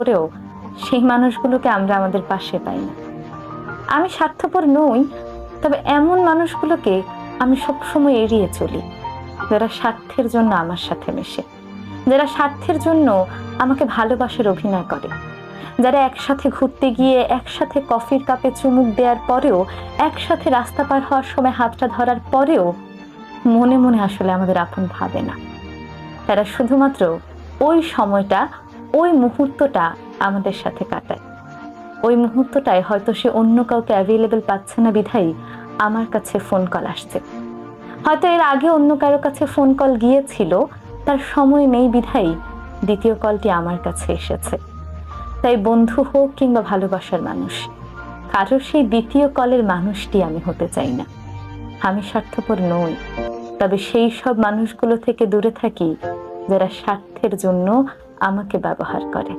করেও সেই মানুষগুলোকে আমরা আমাদের পাশে পাই না। আমি স্বার্থপর নই, তবে এমন মানুষগুলোকে আমি সবসময় এড়িয়ে চলি, যারা স্বার্থের জন্য আমার সাথে মেশে, যারা স্বার্থের জন্য আমাকে ভালোবাসার অভিনয় করে, যারা একসাথে ঘুরতে গিয়ে একসাথে কফির কাপে চুমুক দেওয়ার পরেও, একসাথে রাস্তা পার হওয়ার সময় হাতটা ধরার পরেও মনে মনে আসলে আমাদের আপন ভাবে না। তারা শুধুমাত্র ওই সময়টা, ওই মুহূর্তটা আমাদের সাথে কাটায়। ওই মুহূর্তটায় হয়তো সে অন্য কাউকে অ্যাভেলেবল পাচ্ছে না বিধায়ী আমার কাছে ফোন কল আসছে। হয়তো এর আগে অন্য কারো কাছে ফোন কল গিয়েছিল, তার সময় নেই বিধায়ী দ্বিতীয় কলটি আমার কাছে এসেছে। তাই বন্ধু হোক কিংবা ভালোবাসার মানুষ, কারো সেই দ্বিতীয় কলের মানুষটি আমি হতে চাই না। আমি স্বার্থপর নই, তবে সেই সব মানুষগুলো থেকে দূরে থাকি যারা স্বার্থের জন্য আমাকে ব্যবহার করে।